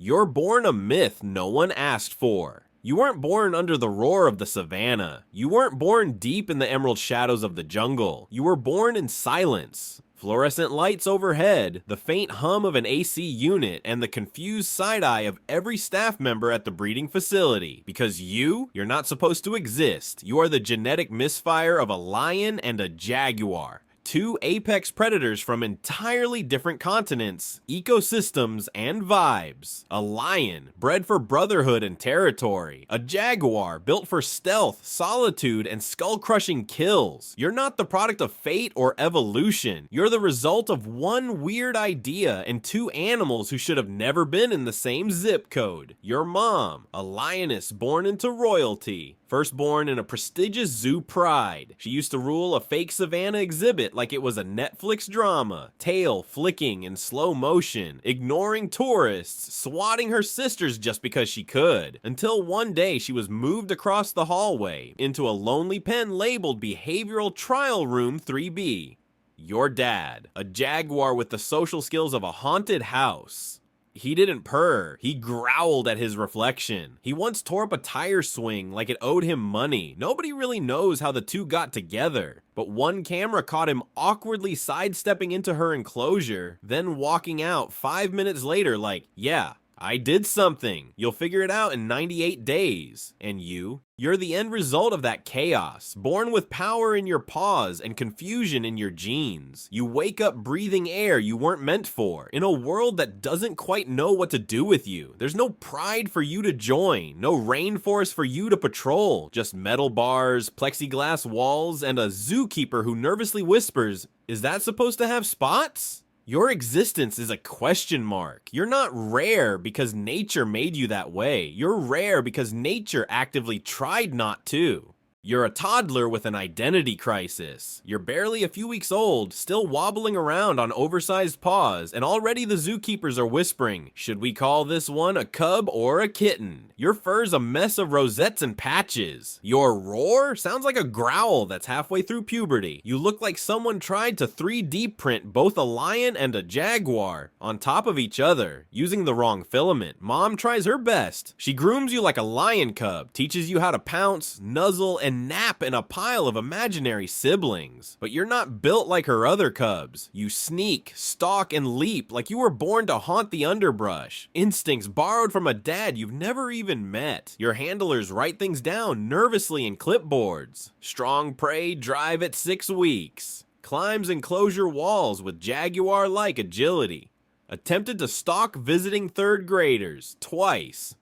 You're born a myth no one asked for. You weren't born under the roar of the savannah. You weren't born deep in the emerald shadows of the jungle. You were born in silence. Fluorescent lights overhead, the faint hum of an AC unit, and the confused side-eye of every staff member at the breeding facility. Because you're not supposed to exist. You are the genetic misfire of a lion and a jaguar. Two apex predators from entirely different continents, ecosystems, and vibes. A lion, bred for brotherhood and territory. A jaguar, built for stealth, solitude, and skull-crushing kills. You're not the product of fate or evolution. You're the result of one weird idea and two animals who should have never been in the same zip code. Your mom, a lioness born into royalty. Firstborn in a prestigious zoo pride. She used to rule a fake savannah exhibit like it was a Netflix drama, tail flicking in slow motion, ignoring tourists, swatting her sisters just because she could, until one day she was moved across the hallway into a lonely pen labeled Behavioral Trial Room 3B. Your dad, a jaguar with the social skills of a haunted house. He didn't purr, he growled at his reflection. He once tore up a tire swing like it owed him money. Nobody really knows how the two got together, but one camera caught him awkwardly sidestepping into her enclosure, then walking out 5 minutes later like, yeah, I did something. You'll figure it out in 98 days. And you're the end result of that chaos, born with power in your paws and confusion in your genes. You wake up breathing air you weren't meant for, in a world that doesn't quite know what to do with you. There's no pride for you to join, no rainforest for you to patrol, just metal bars, plexiglass walls, and a zookeeper who nervously whispers, "Is that supposed to have spots?" Your existence is a question mark. You're not rare because nature made you that way. You're rare because nature actively tried not to. You're a toddler with an identity crisis. You're barely a few weeks old, still wobbling around on oversized paws, and already the zookeepers are whispering, should we call this one a cub or a kitten? Your fur's a mess of rosettes and patches. Your roar sounds like a growl that's halfway through puberty. You look like someone tried to 3D print both a lion and a jaguar on top of each other, using the wrong filament. Mom tries her best. She grooms you like a lion cub, teaches you how to pounce, nuzzle, and nap in a pile of imaginary siblings. But you're not built like her other cubs. You sneak, stalk, and leap like you were born to haunt the underbrush. Instincts borrowed from a dad you've never even met. Your handlers write things down nervously in clipboards. Strong prey drive at 6 weeks. Climbs enclosure walls with jaguar-like agility. Attempted to stalk visiting third graders twice.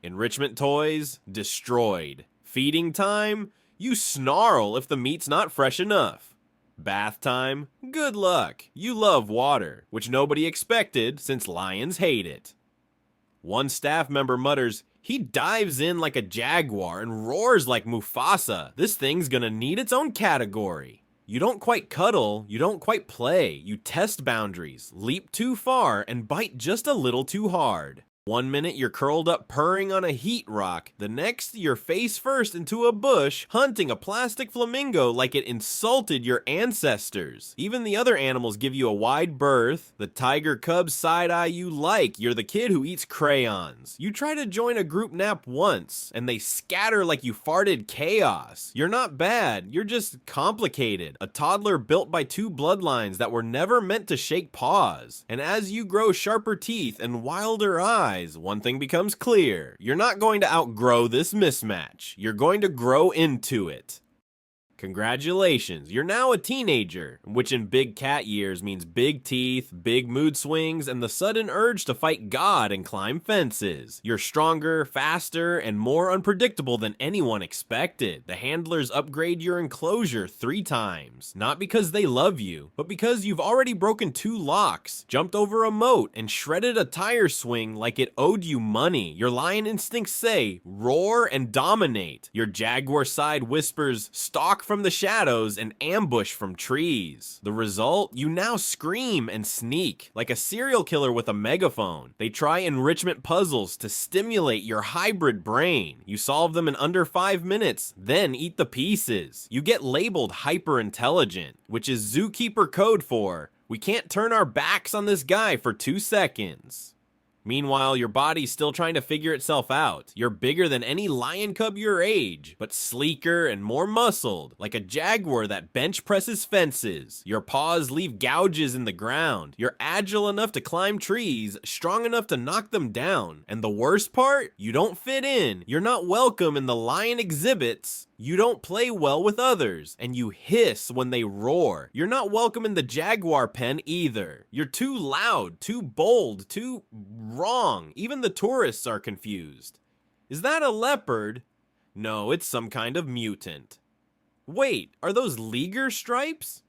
Enrichment toys destroyed. Feeding time? You snarl if the meat's not fresh enough. Bath time? Good luck. You love water, which nobody expected since lions hate it. One staff member mutters, he dives in like a jaguar and roars like Mufasa. This thing's gonna need its own category. You don't quite cuddle, you don't quite play. You test boundaries, leap too far, and bite just a little too hard. 1 minute you're curled up purring on a heat rock, the next you're face first into a bush hunting a plastic flamingo like it insulted your ancestors. Even the other animals give you a wide berth. The tiger cub side-eye you like, you're the kid who eats crayons. You try to join a group nap once, and they scatter like you farted chaos. You're not bad, you're just complicated. A toddler built by two bloodlines that were never meant to shake paws. And as you grow sharper teeth and wilder eyes, one thing becomes clear. You're not going to outgrow this mismatch. You're going to grow into it. Congratulations, you're now a teenager, which in big cat years means big teeth, big mood swings, and the sudden urge to fight God and climb fences. You're stronger, faster, and more unpredictable than anyone expected. The handlers upgrade your enclosure 3 times, not because they love you, but because you've already broken 2 locks, jumped over a moat, and shredded a tire swing like it owed you money. Your lion instincts say, roar and dominate. Your jaguar side whispers, stalk from the shadows and ambush from trees. The result? You now scream and sneak, like a serial killer with a megaphone. They try enrichment puzzles to stimulate your hybrid brain. You solve them in under 5 minutes, then eat the pieces. You get labeled hyper-intelligent, which is zookeeper code for, we can't turn our backs on this guy for 2 seconds. Meanwhile, your body's still trying to figure itself out. You're bigger than any lion cub your age, but sleeker and more muscled, like a jaguar that bench presses fences. Your paws leave gouges in the ground. You're agile enough to climb trees, strong enough to knock them down. And the worst part? You don't fit in. You're not welcome in the lion exhibits. You don't play well with others, and you hiss when they roar. You're not welcome in the jaguar pen either. You're too loud, too bold, too wrong. Even the tourists are confused. Is that a leopard? No, it's some kind of mutant. Wait, are those leaguer stripes?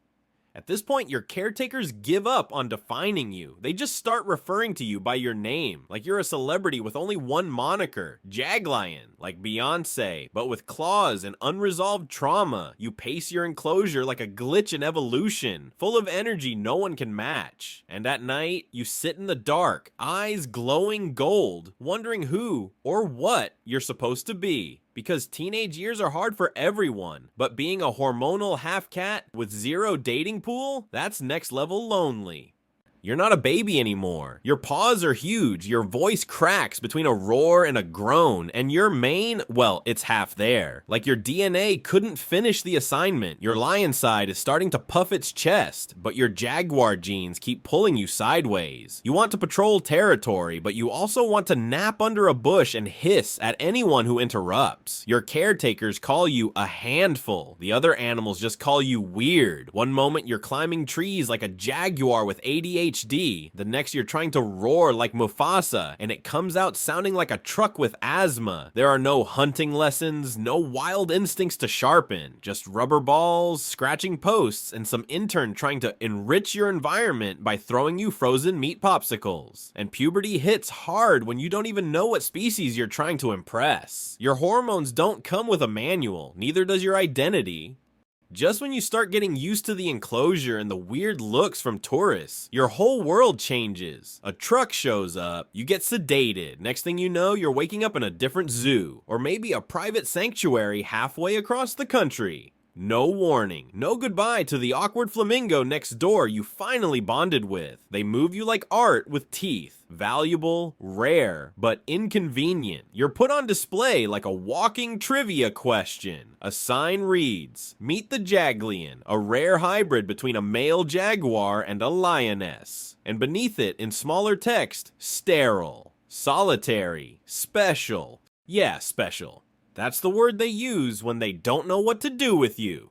At this point, your caretakers give up on defining you. They just start referring to you by your name, like you're a celebrity with only one moniker, Jaglion, like Beyonce, but with claws and unresolved trauma. You pace your enclosure like a glitch in evolution, full of energy no one can match. And at night, you sit in the dark, eyes glowing gold, wondering who or what you're supposed to be. Because teenage years are hard for everyone, but being a hormonal half-cat with zero dating pool, that's next level lonely. You're not a baby anymore. Your paws are huge, your voice cracks between a roar and a groan, and your mane, well, it's half there. Like your DNA couldn't finish the assignment. Your lion side is starting to puff its chest, but your jaguar genes keep pulling you sideways. You want to patrol territory, but you also want to nap under a bush and hiss at anyone who interrupts. Your caretakers call you a handful. The other animals just call you weird. One moment you're climbing trees like a jaguar with ADHD. The next you're trying to roar like Mufasa, and it comes out sounding like a truck with asthma. There are no hunting lessons, no wild instincts to sharpen, just rubber balls, scratching posts, and some intern trying to enrich your environment by throwing you frozen meat popsicles. And puberty hits hard when you don't even know what species you're trying to impress. Your hormones don't come with a manual, neither does your identity. Just when you start getting used to the enclosure and the weird looks from tourists, your whole world changes. A truck shows up, you get sedated. Next thing you know, you're waking up in a different zoo, or maybe a private sanctuary halfway across the country. No warning, no goodbye to the awkward flamingo next door you finally bonded with. They move you like art with teeth. Valuable, rare, but inconvenient. You're put on display like a walking trivia question. A sign reads, "Meet the Jaglion, a rare hybrid between a male jaguar and a lioness." And beneath it, in smaller text, sterile, solitary, special. Yeah, special. That's the word they use when they don't know what to do with you.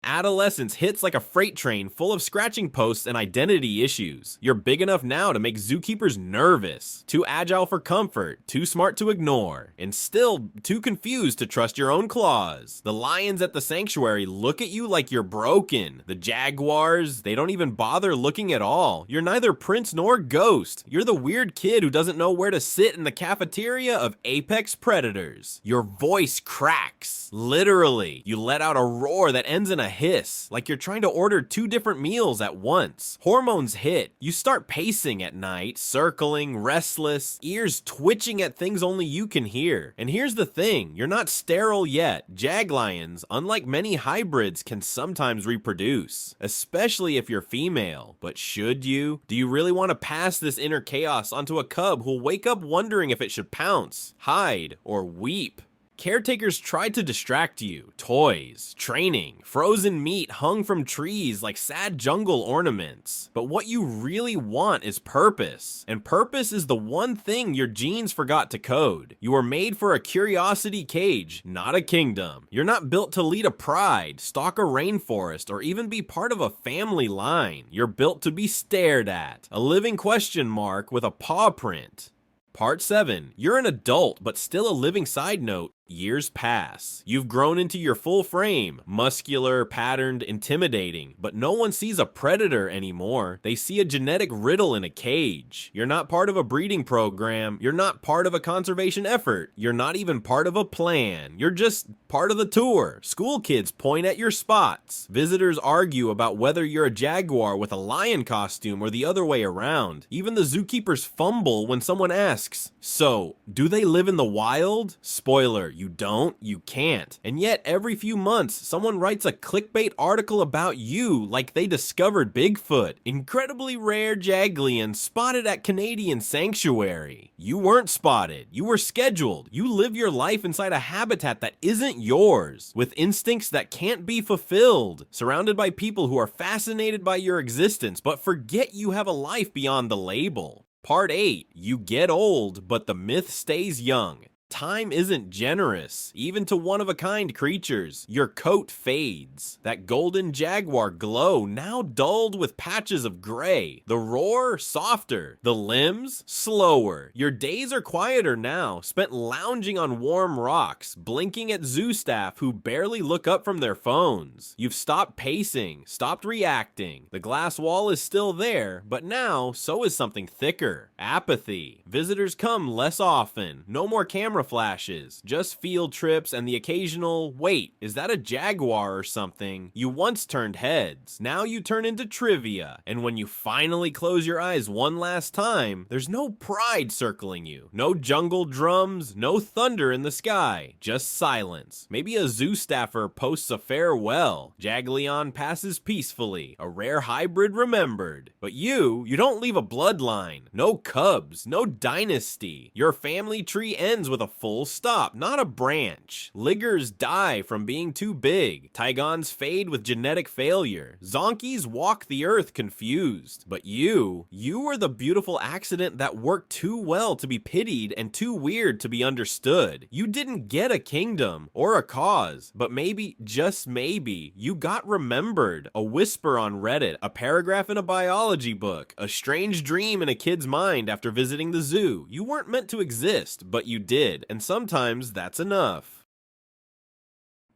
Adolescence hits like a freight train full of scratching posts and identity issues. You're big enough now to make zookeepers nervous, too agile for comfort, too smart to ignore, and still too confused to trust your own claws. The lions at the sanctuary look at you like you're broken. The jaguars, they don't even bother looking at all. You're neither prince nor ghost. You're the weird kid who doesn't know where to sit in the cafeteria of apex predators. Your voice cracks. Literally. You let out a roar that ends in a hiss, like you're trying to order two different meals at once. Hormones hit. You start pacing at night, circling, restless, ears twitching at things only you can hear. And here's the thing, you're not sterile yet. Jaglions, unlike many hybrids, can sometimes reproduce, especially if you're female. But should you? Do you really want to pass this inner chaos onto a cub who'll wake up wondering if it should pounce, hide, or weep? Caretakers tried to distract you. Toys, training, frozen meat hung from trees like sad jungle ornaments. But what you really want is purpose. And purpose is the one thing your genes forgot to code. You were made for a curiosity cage, not a kingdom. You're not built to lead a pride, stalk a rainforest, or even be part of a family line. You're built to be stared at. A living question mark with a paw print. Part 7. You're an adult, but still a living side note. Years pass. You've grown into your full frame, muscular, patterned, intimidating, but no one sees a predator anymore. They see a genetic riddle in a cage. You're not part of a breeding program. You're not part of a conservation effort. You're not even part of a plan. You're just part of the tour. School kids point at your spots. Visitors argue about whether you're a jaguar with a lion costume or the other way around. Even the zookeepers fumble when someone asks, "So, do they live in the wild?" Spoiler, You don't, you can't. And yet, every few months, someone writes a clickbait article about you like they discovered Bigfoot. Incredibly rare Jaglion spotted at Canadian sanctuary. You weren't spotted. You were scheduled. You live your life inside a habitat that isn't yours, with instincts that can't be fulfilled, surrounded by people who are fascinated by your existence but forget you have a life beyond the label. Part 8. You get old, but the myth stays young. Time isn't generous, even to one-of-a-kind creatures. Your coat fades. That golden jaguar glow now dulled with patches of gray. The roar softer. The limbs slower. Your days are quieter now, spent lounging on warm rocks, blinking at zoo staff who barely look up from their phones. You've stopped pacing, stopped reacting. The glass wall is still there, but now so is something thicker. Apathy. Visitors come less often. No more camera flashes, just field trips and the occasional, wait, is that a jaguar or something? You once turned heads, now you turn into trivia, and when you finally close your eyes one last time, there's no pride circling you, no jungle drums, no thunder in the sky, just silence. Maybe a zoo staffer posts a farewell, Jaglion passes peacefully, a rare hybrid remembered, but you don't leave a bloodline, no cubs, no dynasty, your family tree ends with a full stop, not a branch. Liggers die from being too big. Tigons fade with genetic failure. Zonkies walk the earth confused. But you were the beautiful accident that worked too well to be pitied and too weird to be understood. You didn't get a kingdom or a cause, but maybe, just maybe, you got remembered. A whisper on Reddit, a paragraph in a biology book, a strange dream in a kid's mind after visiting the zoo. You weren't meant to exist, but you did. And sometimes that's enough.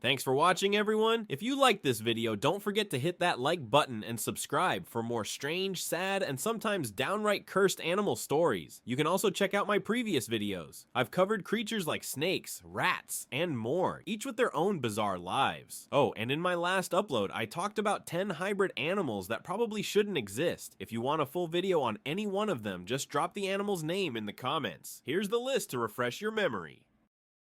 Thanks for watching, everyone. If you liked this video, don't forget to hit that like button and subscribe for more strange, sad, and sometimes downright cursed animal stories. You can also check out my previous videos. I've covered creatures like snakes, rats, and more, each with their own bizarre lives. Oh, and in my last upload, I talked about 10 hybrid animals that probably shouldn't exist. If you want a full video on any one of them, just drop the animal's name in the comments. Here's the list to refresh your memory.